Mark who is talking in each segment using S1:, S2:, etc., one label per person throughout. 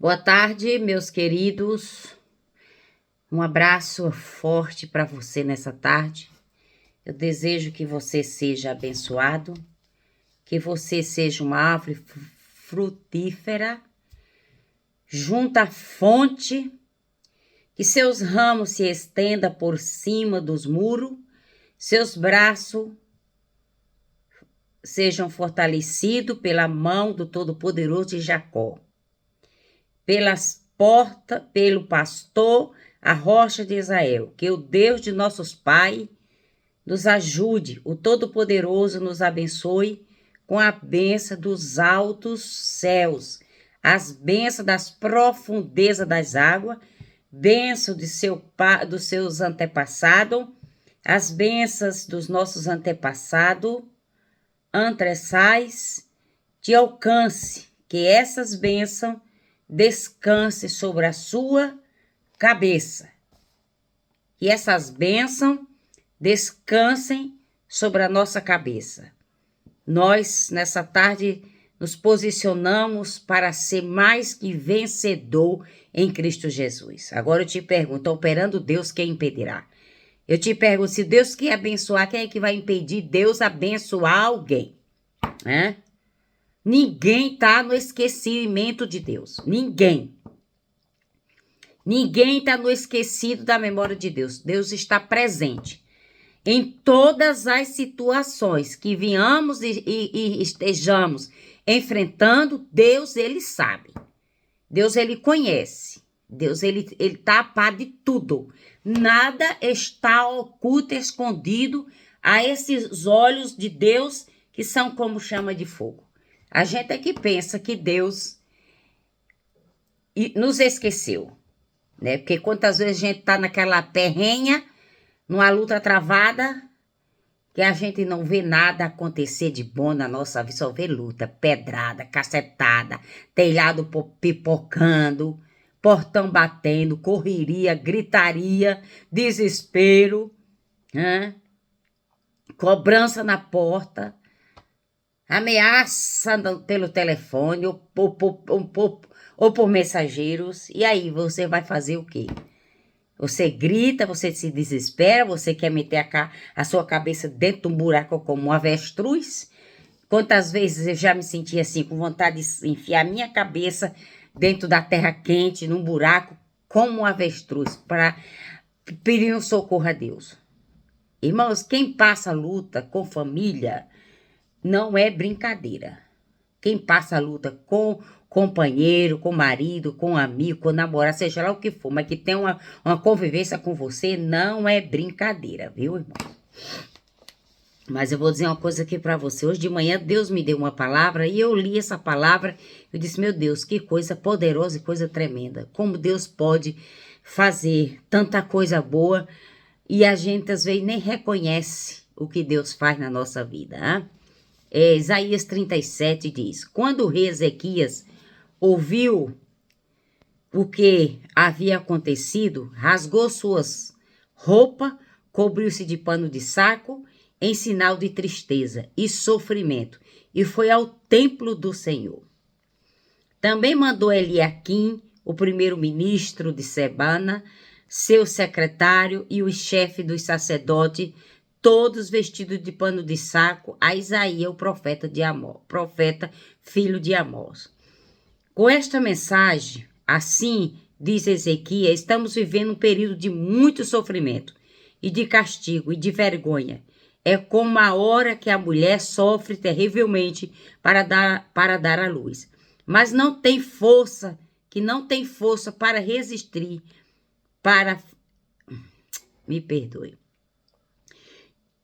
S1: Boa tarde, meus queridos. Um abraço forte para você nessa tarde. Eu desejo que você seja abençoado, que você seja uma árvore frutífera, junto à fonte, que seus ramos se estendam por cima dos muros, seus braços sejam fortalecidos pela mão do Todo-Poderoso de Jacó, pelas portas, pelo pastor, a rocha de Israel. Que o Deus de nossos pais nos ajude, o Todo-Poderoso nos abençoe com a bênção dos altos céus, as bênçãos das profundezas das águas, bênção dos seus antepassados, as bênçãos dos nossos antepassados, antresais, te alcance, que essas bênçãos descanse sobre a sua cabeça. Que essas bênçãos descansem sobre a nossa cabeça. Nós, nessa tarde, nos posicionamos para ser mais que vencedor em Cristo Jesus. Agora eu te pergunto, operando Deus, quem impedirá? Eu te pergunto, se Deus quer abençoar, quem é que vai impedir Deus abençoar alguém? Ninguém está no esquecimento de Deus. Ninguém. Ninguém está no esquecido da memória de Deus. Deus está presente em todas as situações que venhamos e estejamos enfrentando. Deus, ele sabe. Deus, ele conhece. Deus, ele está a par de tudo. Nada está oculto, escondido a esses olhos de Deus que são como chama de fogo. A gente é que pensa que Deus nos esqueceu, né? Porque quantas vezes a gente está naquela perrenha, numa luta travada, que a gente não vê nada acontecer de bom na nossa vida, só vê luta, pedrada, cacetada, telhado pipocando, portão batendo, correria, gritaria, desespero, cobrança na porta, ameaça pelo telefone ou por mensageiros. E aí, você vai fazer o quê? Você grita, você se desespera, você quer meter a sua cabeça dentro de um buraco como um avestruz? Quantas vezes eu já me senti assim, com vontade de enfiar minha cabeça dentro da terra quente, num buraco, como um avestruz, para pedir um socorro a Deus. Irmãos, quem passa luta com família não é brincadeira. Quem passa a luta com companheiro, com marido, com amigo, com namorado, seja lá o que for, mas que tem uma convivência com você, não é brincadeira, viu, irmão? Mas eu vou dizer uma coisa aqui para você. Hoje de manhã Deus me deu uma palavra e eu li essa palavra. Eu disse, meu Deus, que coisa poderosa e coisa tremenda. Como Deus pode fazer tanta coisa boa e a gente às vezes nem reconhece o que Deus faz na nossa vida, Isaías 37 diz, quando o rei Ezequias ouviu o que havia acontecido, rasgou suas roupas, cobriu-se de pano de saco, em sinal de tristeza e sofrimento, e foi ao templo do Senhor. Também mandou Eliaquim, o primeiro-ministro de Sebana, seu secretário e o chefe dos sacerdotes, todos vestidos de pano de saco, a Isaías, o profeta filho de Amós. Com esta mensagem, assim diz Ezequias, estamos vivendo um período de muito sofrimento e de castigo e de vergonha. É como a hora que a mulher sofre terrivelmente para dar à luz, mas não tem força, para resistir, me perdoe,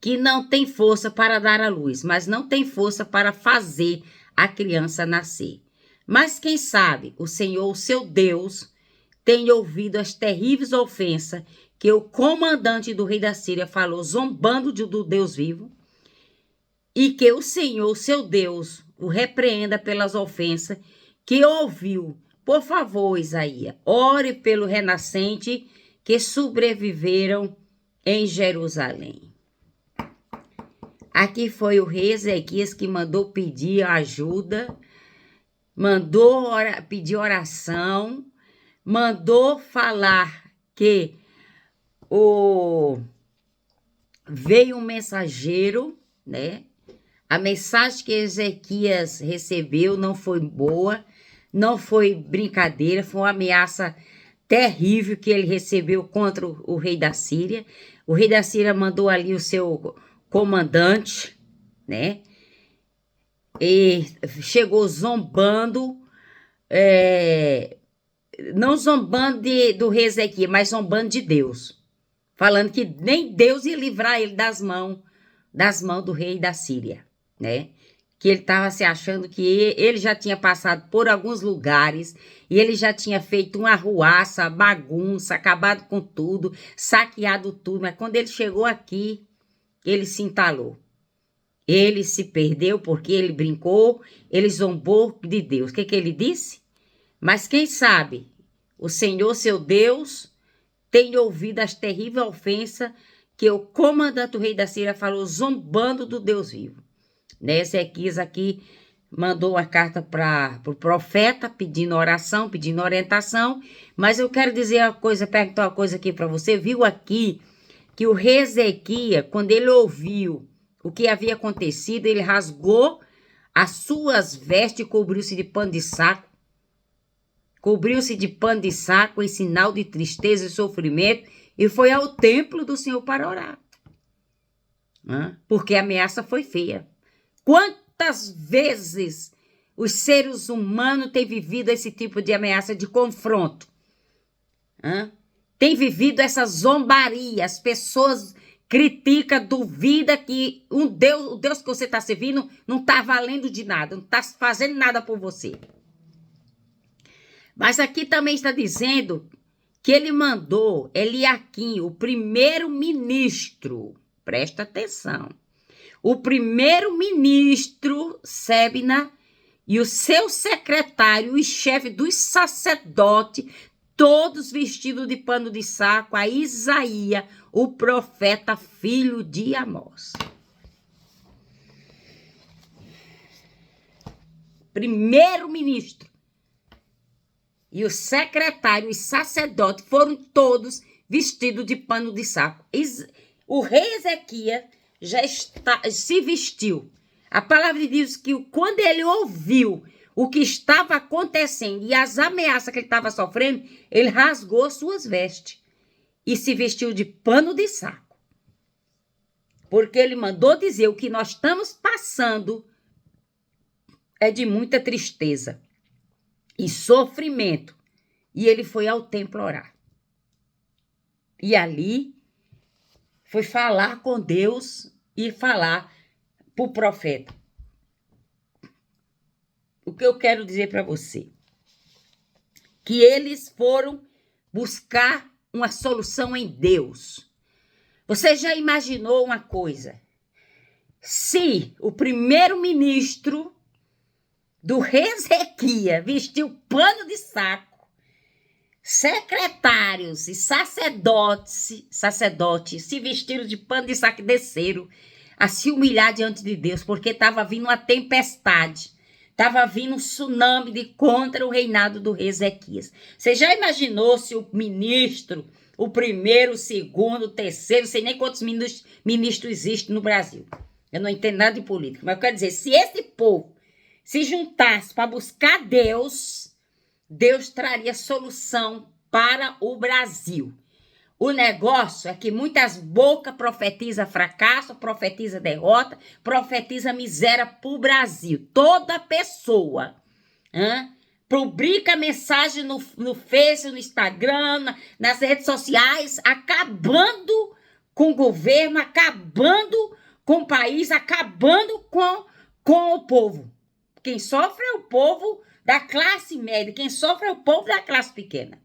S1: que não tem força para dar à luz, mas não tem força para fazer a criança nascer. Mas quem sabe o Senhor, o seu Deus, tem ouvido as terríveis ofensas que o comandante do rei da Síria falou, zombando do Deus vivo, e que o Senhor, o seu Deus, o repreenda pelas ofensas que ouviu. Por favor, Isaías, ore pelo renascente que sobreviveram em Jerusalém. Aqui foi o rei Ezequias que mandou pedir ajuda mandou pedir oração, mandou falar que veio um mensageiro, né? A mensagem que Ezequias recebeu não foi boa, não foi brincadeira, foi uma ameaça terrível que ele recebeu contra o rei da Síria. O rei da Síria mandou ali o seu comandante, né? E chegou zombando, não zombando do rei Ezequias, mas zombando de Deus. Falando que nem Deus ia livrar ele das mãos do rei da Síria, né? Que ele estava se achando que ele já tinha passado por alguns lugares e ele já tinha feito uma arruaça, bagunça, acabado com tudo, saqueado tudo, mas quando ele chegou aqui, ele se entalou. Ele se perdeu porque ele brincou, ele zombou de Deus. O que ele disse? Mas quem sabe, o Senhor, seu Deus, tem ouvido as terríveis ofensas que o comandante do rei da Síria falou, zombando do Deus vivo. Né? Ezequias aqui mandou uma carta para o profeta, pedindo oração, pedindo orientação, mas eu quero dizer uma coisa, perguntar uma coisa aqui para você. Viu aqui que o rei Ezequias, quando ele ouviu o que havia acontecido, ele rasgou as suas vestes e cobriu-se de pano de saco. Cobriu-se de pano de saco em sinal de tristeza e sofrimento e foi ao templo do Senhor para orar. Porque a ameaça foi feia. Quantas vezes os seres humanos têm vivido esse tipo de ameaça de confronto? Tem vivido essa zombaria. As pessoas criticam, duvidam que o Deus que você está servindo não está valendo de nada, não está fazendo nada por você. Mas aqui também está dizendo que ele mandou Eliaquim, o primeiro-ministro, presta atenção, o primeiro-ministro Sebna e o seu secretário e chefe dos sacerdotes, todos vestidos de pano de saco, a Isaías, o profeta, filho de Amós. Primeiro-ministro e o secretário e sacerdote foram todos vestidos de pano de saco. O rei Ezequias já se vestiu. A palavra diz que quando ele ouviu o que estava acontecendo e as ameaças que ele estava sofrendo, ele rasgou suas vestes e se vestiu de pano de saco. Porque ele mandou dizer o que nós estamos passando é de muita tristeza e sofrimento. E ele foi ao templo orar. E ali foi falar com Deus e falar para o profeta. O que eu quero dizer para você? Que eles foram buscar uma solução em Deus. Você já imaginou uma coisa? Se o primeiro-ministro do rei Ezequias vestiu pano de saco, secretários e sacerdotes se vestiram de pano de saco e desceram a se humilhar diante de Deus, porque estava vindo uma tempestade, estava vindo um tsunami contra o reinado do rei Ezequias. Você já imaginou se o ministro, o primeiro, o segundo, o terceiro, sei nem quantos ministros existem no Brasil. Eu não entendo nada de política, mas eu quero dizer, se esse povo se juntasse para buscar Deus, Deus traria solução para o Brasil. O negócio é que muitas bocas profetizam fracasso, profetizam derrota, profetizam miséria para o Brasil. Toda pessoa publica mensagem no Facebook, no Instagram, nas redes sociais, acabando com o governo, acabando com o país, acabando com o povo. Quem sofre é o povo da classe média, quem sofre é o povo da classe pequena.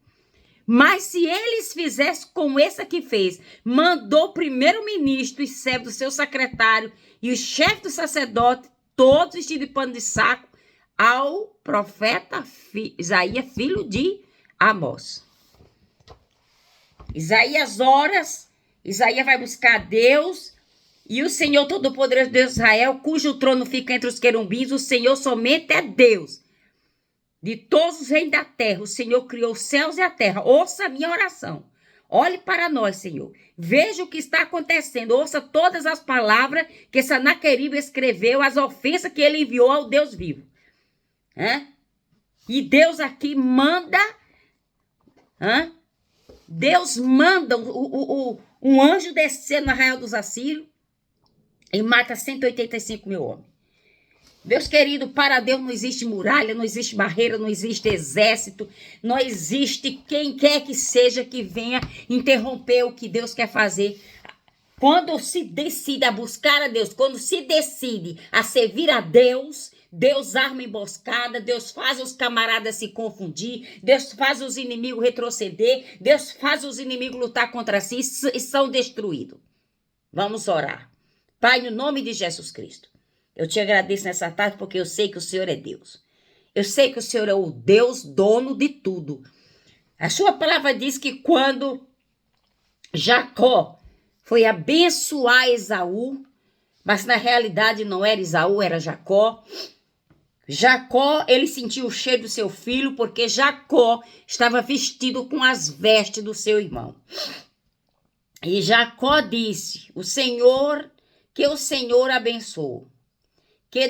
S1: Mas se eles fizessem como esse que fez, mandou o primeiro-ministro e servo do seu secretário e o chefe do sacerdote, todos vestidos de pano de saco, ao profeta Isaías, filho de Amós. Isaías horas, Isaías vai buscar Deus. E o Senhor Todo-Poderoso, Deus de Israel, cujo trono fica entre os querubins, o Senhor somente é Deus. de todos os reinos da terra, o Senhor criou os céus e a terra. Ouça a minha oração. Olhe para nós, Senhor. Veja o que está acontecendo. Ouça todas as palavras que Sanaqueribe escreveu, as ofensas que ele enviou ao Deus vivo. E Deus aqui manda... Deus manda um anjo descer no arraial dos Assírios e mata 185 mil homens. Deus querido, para Deus não existe muralha, não existe barreira, não existe exército, não existe quem quer que seja que venha interromper o que Deus quer fazer. Quando se decide a buscar a Deus, quando se decide a servir a Deus, Deus arma emboscada, Deus faz os camaradas se confundir, Deus faz os inimigos retroceder, Deus faz os inimigos lutar contra si e são destruídos. Vamos orar. Pai, no nome de Jesus Cristo, eu te agradeço nessa tarde porque eu sei que o Senhor é Deus. Eu sei que o Senhor é o Deus dono de tudo. A sua palavra diz que quando Jacó foi abençoar Esaú, mas na realidade não era Esaú, era Jacó. Jacó, ele sentiu o cheiro do seu filho porque Jacó estava vestido com as vestes do seu irmão. E Jacó disse, que o Senhor abençoe. Que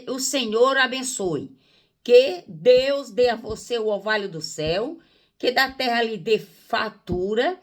S1: o Senhor abençoe, que Deus dê a você o orvalho do céu, que da terra lhe dê fatura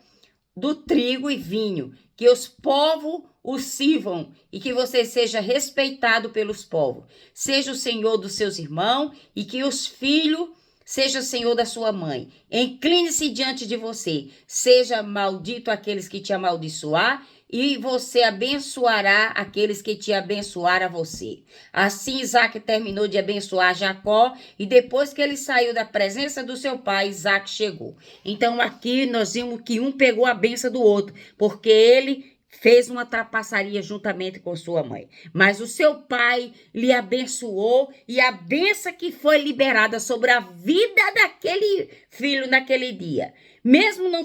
S1: do trigo e vinho, que os povos o sirvam e que você seja respeitado pelos povos. Seja o Senhor dos seus irmãos e que os filhos seja o Senhor da sua mãe. Incline-se diante de você, seja maldito aqueles que te amaldiçoar, e você abençoará aqueles que te abençoaram a você. Assim Isaac terminou de abençoar Jacó, e depois que ele saiu da presença do seu pai, Isaac chegou. Então aqui nós vimos que um pegou a benção do outro, porque ele fez uma trapaçaria juntamente com sua mãe. Mas o seu pai lhe abençoou, e a benção que foi liberada sobre a vida daquele filho naquele dia, mesmo não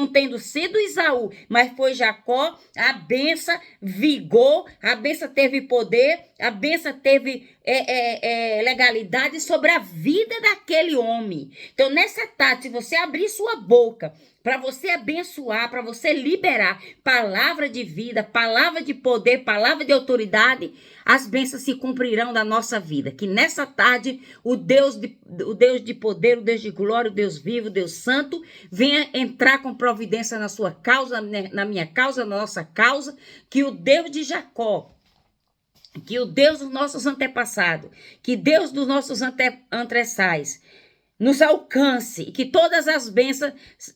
S1: tendo sido Esaú, mas foi Jacó, a benção vigor, a benção teve poder, a benção teve legalidade sobre a vida daquele homem. Então, nessa tarde, se você abrir sua boca para você abençoar, para você liberar palavra de vida, palavra de poder, palavra de autoridade, as bênçãos se cumprirão na nossa vida. Que nessa tarde o Deus de poder, o Deus de glória, o Deus vivo, o Deus santo, venha entrar com providência na sua causa, na minha causa, na nossa causa. Que o Deus de Jacó, que o Deus dos nossos antepassados, que Deus dos nossos antecessais nos alcance, que todas as bênçãos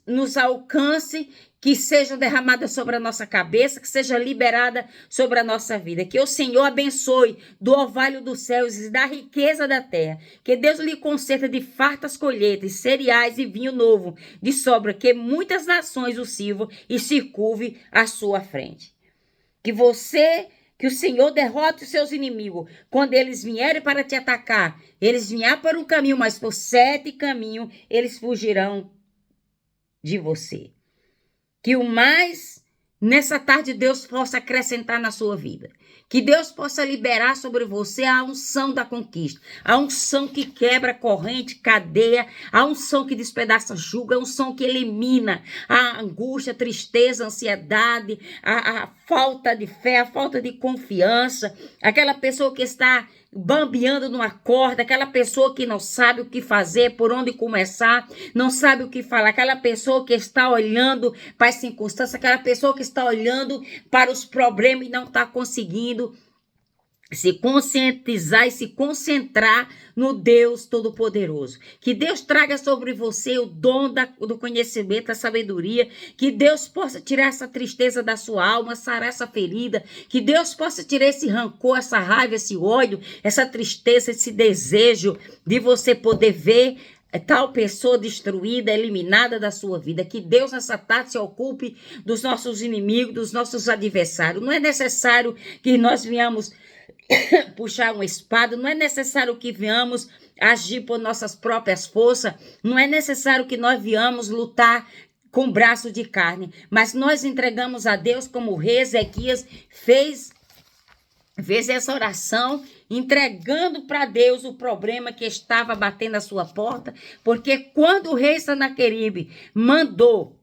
S1: nos alcance, que sejam derramadas sobre a nossa cabeça, que seja liberada sobre a nossa vida. Que o Senhor abençoe do orvalho dos céus e da riqueza da terra. Que Deus lhe conceda de fartas colheitas, cereais e vinho novo, de sobra, que muitas nações o sirvam e se curve à sua frente. Que o Senhor derrote os seus inimigos. Quando eles vierem para te atacar, eles virão por um caminho, mas por 7 caminhos eles fugirão de você. Que o mais nessa tarde Deus possa acrescentar na sua vida. Que Deus possa liberar sobre você a unção da conquista. A unção que quebra corrente, cadeia. A unção que despedaça jugo. A unção que elimina a angústia, a tristeza, a ansiedade, a falta de fé, a falta de confiança. Aquela pessoa que está bambeando numa corda, aquela pessoa que não sabe o que fazer, por onde começar, não sabe o que falar, aquela pessoa que está olhando para as circunstâncias, aquela pessoa que está olhando para os problemas e não está conseguindo se conscientizar e se concentrar no Deus Todo-Poderoso. Que Deus traga sobre você o dom do conhecimento, da sabedoria. Que Deus possa tirar essa tristeza da sua alma, sarar essa ferida. Que Deus possa tirar esse rancor, essa raiva, esse ódio, essa tristeza, esse desejo de você poder ver tal pessoa destruída, eliminada da sua vida. Que Deus nessa tarde se ocupe dos nossos inimigos, dos nossos adversários. Não é necessário que nós venhamos puxar uma espada, não é necessário que venhamos agir por nossas próprias forças, não é necessário que nós venhamos lutar com braço de carne, mas nós entregamos a Deus como o rei Ezequias fez essa oração entregando para Deus o problema que estava batendo a sua porta, porque quando o rei Sanaqueribe mandou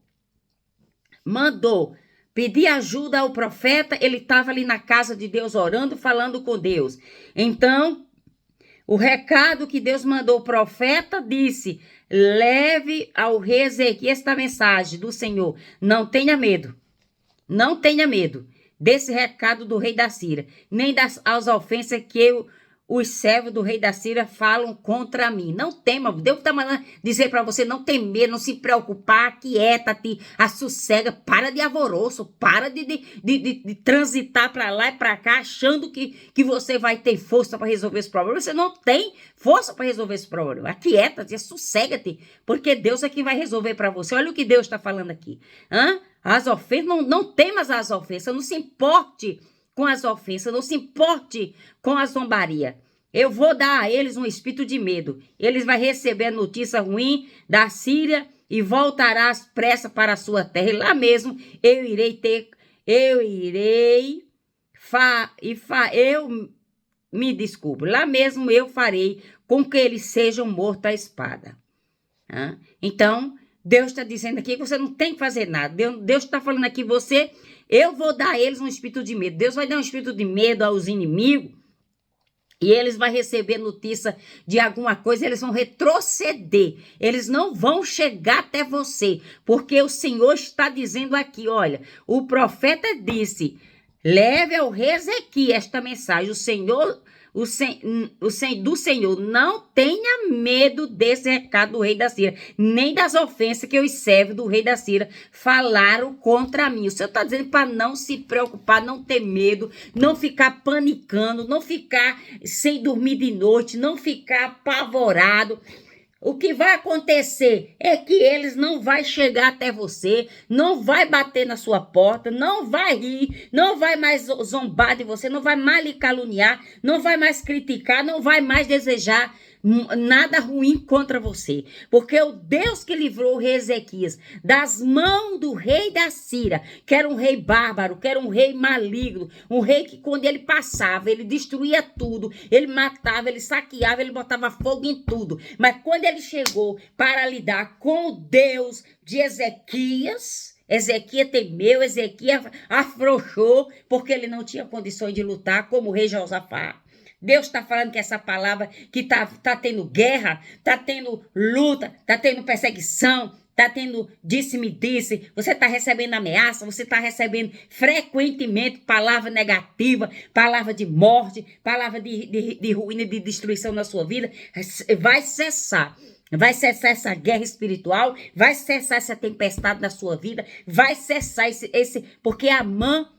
S1: pedir ajuda ao profeta, ele estava ali na casa de Deus orando, falando com Deus. Então, o recado que Deus mandou o profeta disse: leve ao rei Ezequias esta mensagem do Senhor. Não tenha medo. Não tenha medo desse recado do rei da Síria, nem das ofensas que os servos do rei da Síria falam contra mim. Não tema. Deus está mandando dizer para você: não tem medo, não se preocupar, aquieta-te, assossega, para de alvoroço, para de transitar para lá e para cá, achando que você vai ter força para resolver esse problema. Você não tem força para resolver esse problema. Aquieta-te, sossega-te, porque Deus é quem vai resolver para você. Olha o que Deus está falando aqui. As ofensas, não temas as ofensas, não se importe com as ofensas, não se importe com a zombaria. Eu vou dar a eles um espírito de medo. Eles vão receber a notícia ruim da Síria e voltará às pressas para a sua terra. E lá mesmo eu lá mesmo eu farei com que eles sejam mortos à espada. Então, Deus está dizendo aqui que você não tem que fazer nada. Deus está falando aqui, eu vou dar a eles um espírito de medo. Deus vai dar um espírito de medo aos inimigos e eles vão receber notícia de alguma coisa, eles vão retroceder. Eles não vão chegar até você, porque o Senhor está dizendo aqui, olha, o profeta disse, leve ao rei Ezequias esta mensagem. Do Senhor, não tenha medo desse recado do rei da Síria, nem das ofensas que os servos do rei da Síria falaram contra mim. O Senhor está dizendo para não se preocupar, não ter medo, não ficar panicando, não ficar sem dormir de noite, não ficar apavorado. O que vai acontecer é que eles não vão chegar até você, não vai bater na sua porta, não vai rir, não vai mais zombar de você, não vai mais lhe caluniar, não vai mais criticar, não vai mais desejar nada ruim contra você. Porque o Deus que livrou o rei Ezequias das mãos do rei da Síria, que era um rei bárbaro, que era um rei maligno, um rei que quando ele passava, ele destruía tudo, ele matava, ele saqueava, ele botava fogo em tudo. Mas quando ele chegou para lidar com o Deus de Ezequias temeu, Ezequias afrouxou, porque ele não tinha condições de lutar como o rei Josafá. Deus está falando que essa palavra que tá tendo guerra, tá tendo luta, tá tendo perseguição, tá tendo disse-me-disse, você tá recebendo ameaça, você tá recebendo frequentemente palavra negativa, palavra de morte, palavra de ruína, de destruição na sua vida. Vai cessar. Vai cessar essa guerra espiritual, vai cessar essa tempestade na sua vida, vai cessar porque Amã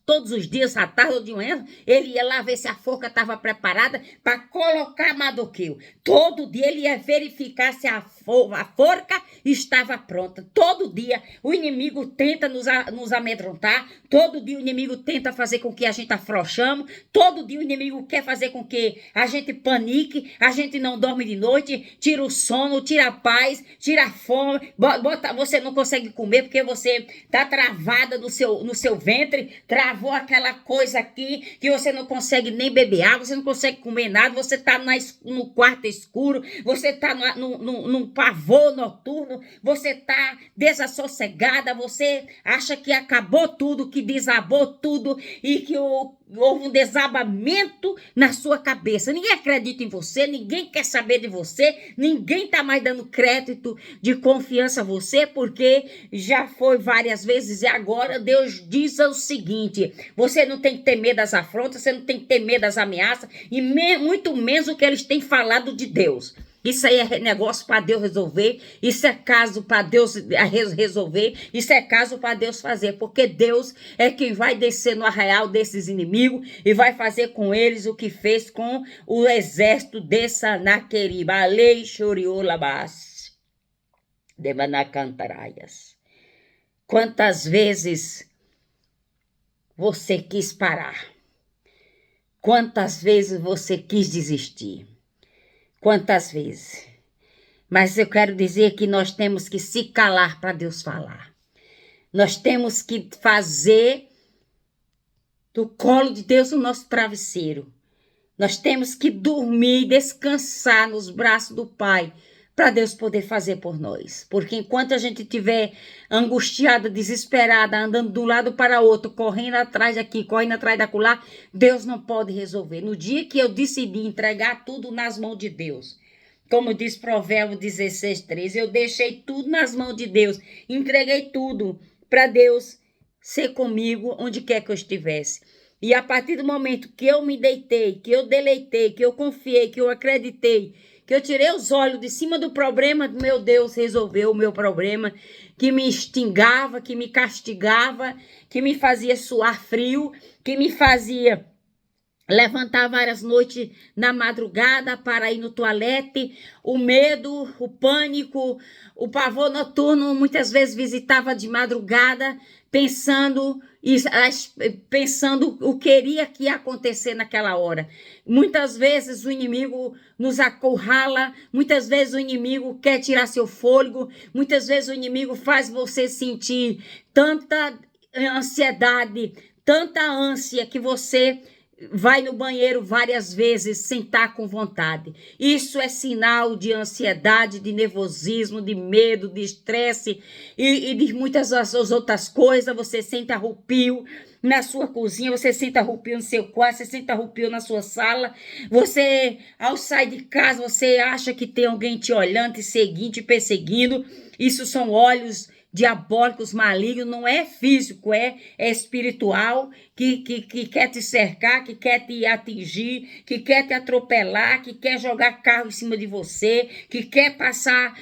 S1: todos os dias, à tarde ou de manhã, ele ia lá ver se a forca estava preparada para colocar Mardoqueu. Todo dia ele ia verificar se a forca estava pronta. Todo dia o inimigo tenta nos amedrontar, todo dia o inimigo tenta fazer com que a gente afrouxamos, todo dia o inimigo quer fazer com que a gente panique, a gente não dorme de noite, tira o sono, tira a paz, tira a fome, você não consegue comer porque você está travada no seu ventre, travou aquela coisa aqui que você não consegue nem beber água, você não consegue comer nada, você está no quarto escuro, você está num pavor noturno, você está desassossegada, você acha que acabou tudo, que desabou tudo e que houve um desabamento na sua cabeça. Ninguém acredita em você, ninguém quer saber de você, ninguém está mais dando crédito de confiança a você, porque já foi várias vezes e agora Deus diz o seguinte: você não tem que ter medo das afrontas, você não tem que ter medo das ameaças e muito menos o que eles têm falado de Deus. Isso aí é negócio para Deus resolver, isso é caso para Deus resolver, isso é caso para Deus fazer, porque Deus é quem vai descer no arraial desses inimigos e vai fazer com eles o que fez com o exército de Sanaqueribe. Alei choriolabás, demanacantaraias. Quantas vezes você quis parar? Quantas vezes você quis desistir? Quantas vezes? Mas eu quero dizer que nós temos que se calar para Deus falar. Nós temos que fazer do colo de Deus no nosso travesseiro. Nós temos que dormir e descansar nos braços do Pai, para Deus poder fazer por nós. Porque enquanto a gente estiver angustiada, desesperada, andando de um lado para o outro, correndo atrás daqui, correndo atrás da acolá, Deus não pode resolver. No dia que eu decidi entregar tudo nas mãos de Deus, como diz Provérbios 16:13, eu deixei tudo nas mãos de Deus, entreguei tudo para Deus ser comigo onde quer que eu estivesse. E a partir do momento que eu me deitei, que eu deleitei, que eu confiei, que eu acreditei, que eu tirei os olhos de cima do problema, meu Deus resolveu o meu problema, que me extingava, que me castigava, que me fazia suar frio, que me fazia levantar várias noites na madrugada para ir no toalete. O medo, o pânico, o pavor noturno muitas vezes visitava de madrugada, pensando o que iria que ia acontecer naquela hora. Muitas vezes o inimigo nos acurrala, muitas vezes o inimigo quer tirar seu fôlego, muitas vezes o inimigo faz você sentir tanta ansiedade, tanta ânsia que você vai no banheiro várias vezes sem estar com vontade. Isso é sinal de ansiedade, de nervosismo, de medo, de estresse e de muitas outras coisas. Você sente arrepio na sua cozinha, você sente arrepio no seu quarto, você sente arrepio na sua sala. Você, ao sair de casa, você acha que tem alguém te olhando, te seguindo, te perseguindo. Isso são olhos diabólicos, malignos, não é físico, é espiritual, que quer te cercar, que quer te atingir, que quer te atropelar, que quer jogar carro em cima de você, que quer passar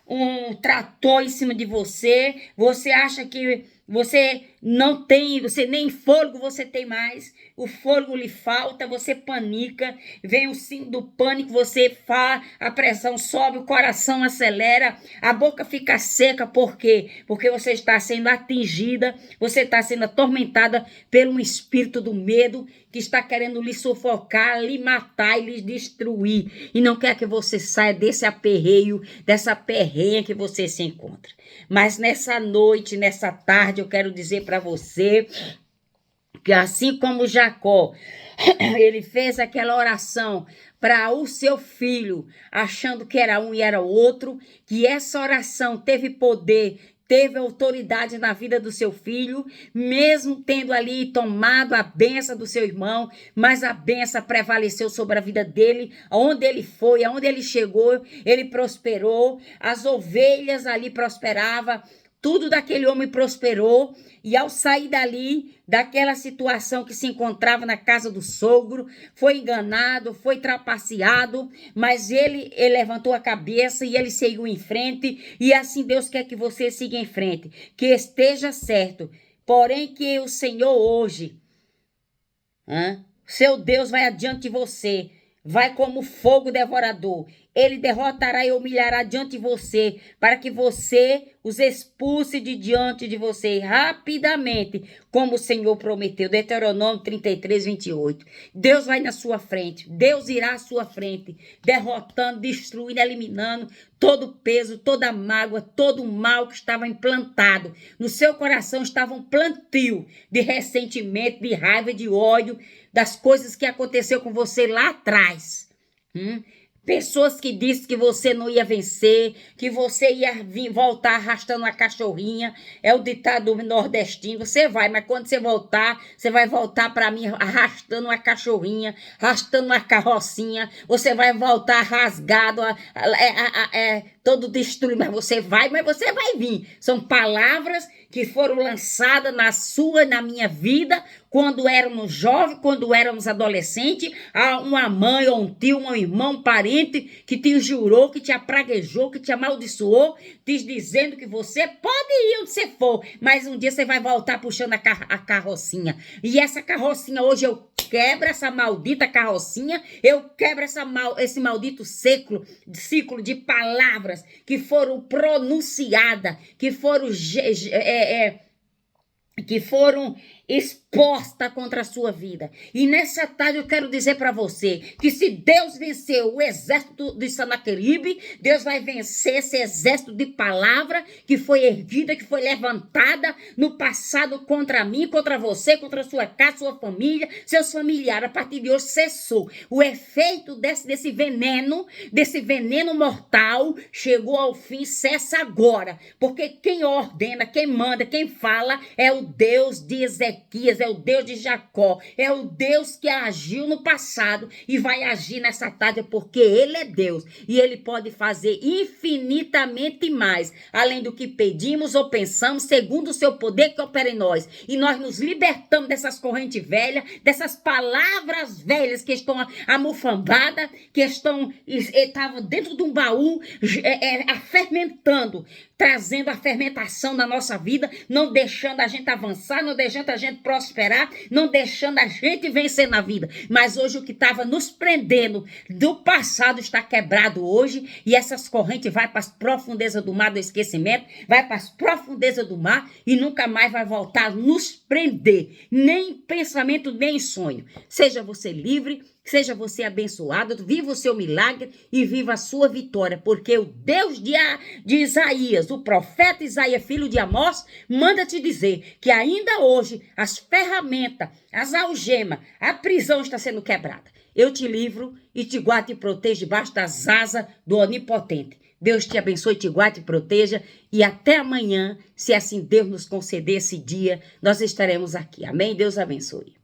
S1: um trator em cima de você. Você acha que você não tem, você nem fôlego você tem mais, o fôlego lhe falta, você panica, vem o síndrome do pânico, a pressão sobe, o coração acelera, a boca fica seca, por quê? Porque você está sendo atingida, você está sendo atormentada por um espírito do medo que está querendo lhe sufocar, lhe matar e lhe destruir, e não quer que você saia desse aperreio, dessa perrenha que você se encontra. Mas nessa noite, nessa tarde, eu quero dizer para você que assim como Jacó, ele fez aquela oração para o seu filho, achando que era um e era outro, que essa oração teve poder, teve autoridade na vida do seu filho, mesmo tendo ali tomado a benção do seu irmão, mas a benção prevaleceu sobre a vida dele, aonde ele foi, aonde ele chegou, ele prosperou, as ovelhas ali prosperavam, tudo daquele homem prosperou, e ao sair dali, daquela situação que se encontrava na casa do sogro, foi enganado, foi trapaceado, mas ele levantou a cabeça e ele seguiu em frente, e assim Deus quer que você siga em frente, que esteja certo, porém que o Senhor hoje, seu Deus vai adiante de você, vai como fogo devorador. Ele derrotará e humilhará diante de você, para que você os expulse de diante de você rapidamente, como o Senhor prometeu. Deuteronômio 33:28. Deus vai na sua frente, Deus irá à sua frente, derrotando, destruindo, eliminando todo o peso, toda a mágoa, todo o mal que estava implantado. No seu coração estava um plantio de ressentimento, de raiva, de ódio, das coisas que aconteceu com você lá atrás. Pessoas que disseram que você não ia vencer, que você ia voltar arrastando uma cachorrinha. É o ditado nordestino. Você vai, mas quando você voltar, você vai voltar para mim arrastando uma cachorrinha, arrastando uma carrocinha. Você vai voltar rasgado, todo destruído, mas você vai vir. São palavras que foram lançadas na sua e na minha vida, quando éramos jovens, quando éramos adolescentes, uma mãe ou um tio, um irmão, um parente que te jurou, que te apraguejou, que te amaldiçoou, te dizendo que você pode ir onde você for, mas um dia você vai voltar puxando a carrocinha. E essa carrocinha hoje eu quebro essa maldita carrocinha, eu quebro esse maldito ciclo de palavras que foram pronunciadas, que foram exposta contra a sua vida. E nessa tarde eu quero dizer para você que se Deus venceu o exército de Sanaqueribe, Deus vai vencer esse exército de palavra que foi erguida, que foi levantada no passado contra mim, contra você, contra a sua casa, sua família, seus familiares. A partir de hoje cessou. O efeito desse veneno mortal chegou ao fim, cessa agora. Porque quem ordena, quem manda, quem fala é o Deus de Ezequias, é o Deus de Jacó, é o Deus que agiu no passado e vai agir nessa tarde, porque Ele é Deus e Ele pode fazer infinitamente mais, além do que pedimos ou pensamos, segundo o seu poder que opera em nós. E nós nos libertamos dessas correntes velhas, dessas palavras velhas que estão amofambadas, que estavam dentro de um baú, fermentando, trazendo a fermentação na nossa vida, não deixando a gente avançar, não deixando a gente prosperar, não deixando a gente vencer na vida. Mas hoje o que estava nos prendendo do passado está quebrado hoje, e essas correntes vai para as profundezas do mar do esquecimento, vai para as profundezas do mar e nunca mais vai voltar a nos prender, nem em pensamento, nem em sonho. Seja você livre, seja você abençoado, viva o seu milagre e viva a sua vitória, porque o Deus de Isaías, o profeta Isaías, filho de Amós, manda te dizer que ainda hoje as ferramentas, as algemas, a prisão está sendo quebrada. Eu te livro e te guardo e protejo debaixo das asas do Onipotente. Deus te abençoe, te guarde e proteja. E até amanhã, se assim Deus nos conceder esse dia, nós estaremos aqui. Amém? Deus abençoe.